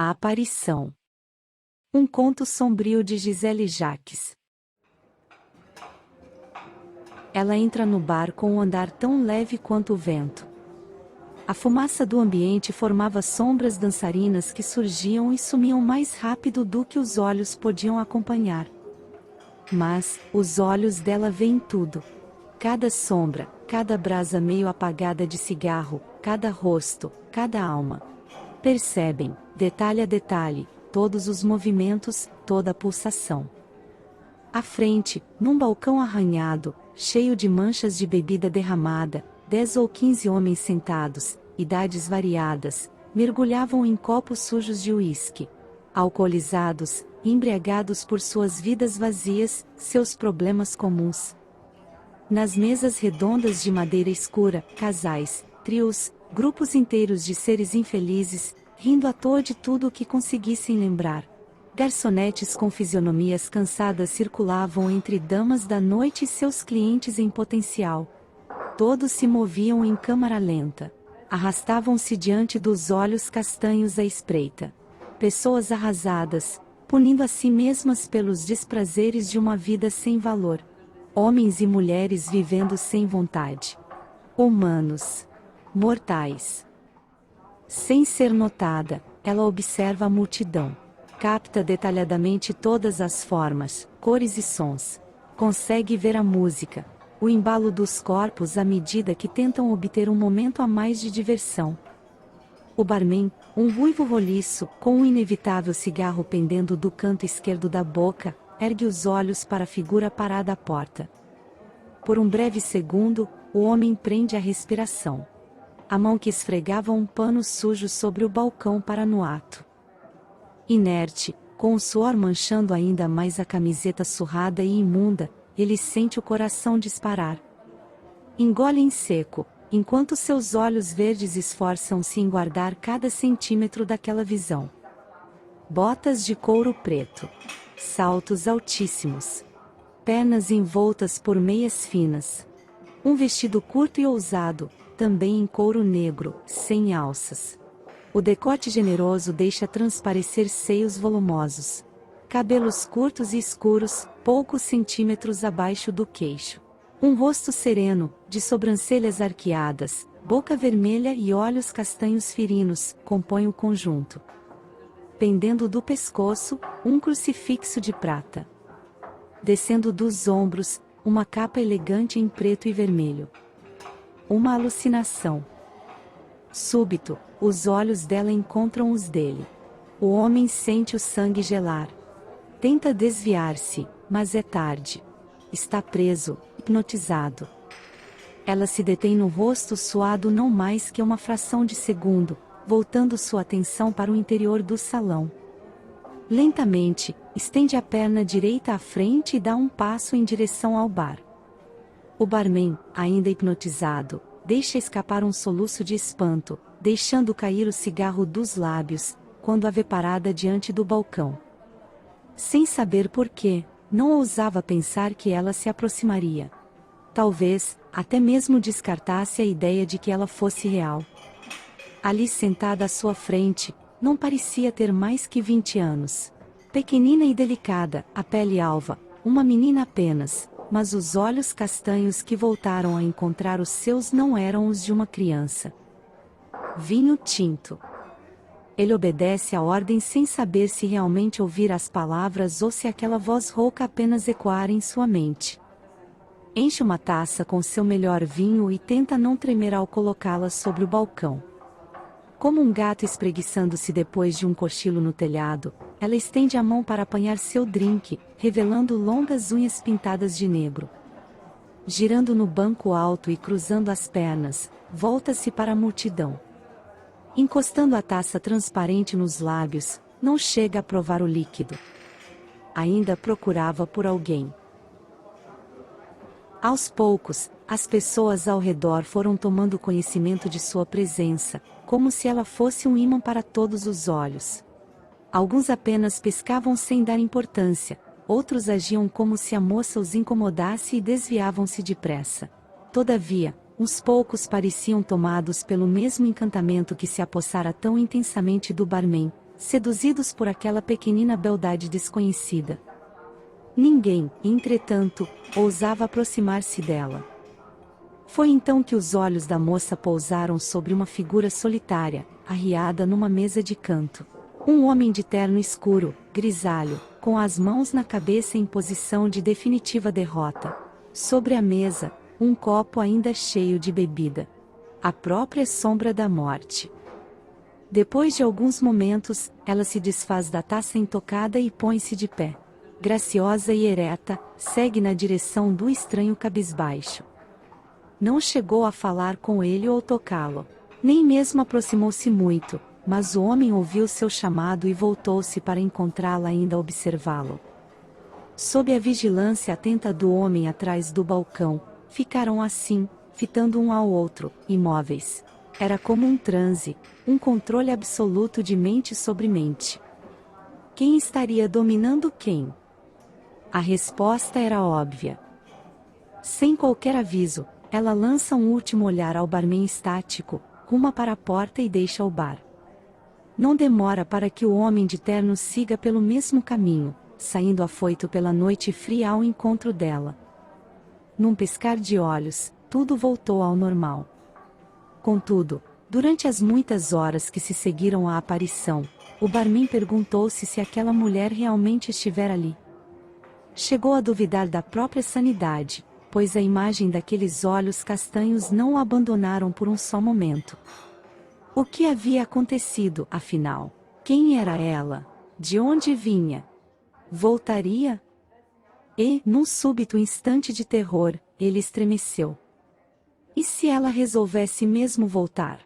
A aparição. Um conto sombrio de Gisele Jacques. Ela entra no bar com um andar tão leve quanto o vento. A fumaça do ambiente formava sombras dançarinas que surgiam e sumiam mais rápido do que os olhos podiam acompanhar. Mas, os olhos dela veem tudo. Cada sombra, cada brasa meio apagada de cigarro, cada rosto, cada alma. Percebem, detalhe a detalhe, todos os movimentos, toda a pulsação. À frente, num balcão arranhado, cheio de manchas de bebida derramada, 10 ou 15 homens sentados, idades variadas, mergulhavam em copos sujos de uísque. Alcoolizados, embriagados por suas vidas vazias, seus problemas comuns. Nas mesas redondas de madeira escura, casais, trios, grupos inteiros de seres infelizes, rindo à toa de tudo o que conseguissem lembrar. Garçonetes com fisionomias cansadas circulavam entre damas da noite e seus clientes em potencial. Todos se moviam em câmara lenta. Arrastavam-se diante dos olhos castanhos à espreita. Pessoas arrasadas, punindo a si mesmas pelos desprazeres de uma vida sem valor. Homens e mulheres vivendo sem vontade. Humanos. Mortais. Sem ser notada, ela observa a multidão. Capta detalhadamente todas as formas, cores e sons. Consegue ver a música, o embalo dos corpos à medida que tentam obter um momento a mais de diversão. O barman, um ruivo roliço, com um inevitável cigarro pendendo do canto esquerdo da boca, ergue os olhos para a figura parada à porta. Por um breve segundo, o homem prende a respiração. A mão que esfregava um pano sujo sobre o balcão para no ato. Inerte, com o suor manchando ainda mais a camiseta surrada e imunda, ele sente o coração disparar. Engole em seco, enquanto seus olhos verdes esforçam-se em guardar cada centímetro daquela visão. Botas de couro preto. Saltos altíssimos. Pernas envoltas por meias finas. Um vestido curto e ousado, também em couro negro, sem alças. O decote generoso deixa transparecer seios volumosos. Cabelos curtos e escuros, poucos centímetros abaixo do queixo. Um rosto sereno, de sobrancelhas arqueadas, boca vermelha e olhos castanhos firinos, compõem o conjunto. Pendendo do pescoço, um crucifixo de prata. Descendo dos ombros, uma capa elegante em preto e vermelho. Uma alucinação. Súbito, os olhos dela encontram os dele. O homem sente o sangue gelar. Tenta desviar-se, mas é tarde. Está preso, hipnotizado. Ela se detém no rosto suado não mais que uma fração de segundo, voltando sua atenção para o interior do salão. Lentamente, estende a perna direita à frente e dá um passo em direção ao bar. O barman, ainda hipnotizado, deixa escapar um soluço de espanto, deixando cair o cigarro dos lábios, quando a vê parada diante do balcão. Sem saber porquê, não ousava pensar que ela se aproximaria. Talvez, até mesmo descartasse a ideia de que ela fosse real. Ali sentada à sua frente, não parecia ter mais que 20 anos. Pequenina e delicada, a pele alva, uma menina apenas, mas os olhos castanhos que voltaram a encontrar os seus não eram os de uma criança. Vinho tinto. Ele obedece à ordem sem saber se realmente ouvir as palavras ou se aquela voz rouca apenas ecoar em sua mente. Enche uma taça com seu melhor vinho e tenta não tremer ao colocá-la sobre o balcão. Como um gato espreguiçando-se depois de um cochilo no telhado, ela estende a mão para apanhar seu drink, revelando longas unhas pintadas de negro. Girando no banco alto e cruzando as pernas, volta-se para a multidão. Encostando a taça transparente nos lábios, não chega a provar o líquido. Ainda procurava por alguém. Aos poucos, as pessoas ao redor foram tomando conhecimento de sua presença, como se ela fosse um ímã para todos os olhos. Alguns apenas piscavam sem dar importância, outros agiam como se a moça os incomodasse e desviavam-se depressa. Todavia, uns poucos pareciam tomados pelo mesmo encantamento que se apossara tão intensamente do barman, seduzidos por aquela pequenina beldade desconhecida. Ninguém, entretanto, ousava aproximar-se dela. Foi então que os olhos da moça pousaram sobre uma figura solitária, arriada numa mesa de canto. Um homem de terno escuro, grisalho, com as mãos na cabeça em posição de definitiva derrota. Sobre a mesa, um copo ainda cheio de bebida. A própria sombra da morte. Depois de alguns momentos, ela se desfaz da taça intocada e põe-se de pé. Graciosa e ereta, segue na direção do estranho cabisbaixo. Não chegou a falar com ele ou tocá-lo. Nem mesmo aproximou-se muito, mas o homem ouviu seu chamado e voltou-se para encontrá-la ainda a observá-lo. Sob a vigilância atenta do homem atrás do balcão, ficaram assim, fitando um ao outro, imóveis. Era como um transe, um controle absoluto de mente sobre mente. Quem estaria dominando quem? A resposta era óbvia. Sem qualquer aviso, ela lança um último olhar ao barman estático, ruma para a porta e deixa o bar. Não demora para que o homem de terno siga pelo mesmo caminho, saindo afoito pela noite fria ao encontro dela. Num piscar de olhos, tudo voltou ao normal. Contudo, durante as muitas horas que se seguiram à aparição, o barman perguntou-se se aquela mulher realmente estivera ali. Chegou a duvidar da própria sanidade, pois a imagem daqueles olhos castanhos não o abandonaram por um só momento. O que havia acontecido, afinal? Quem era ela? De onde vinha? Voltaria? E, num súbito instante de terror, ele estremeceu. E se ela resolvesse mesmo voltar?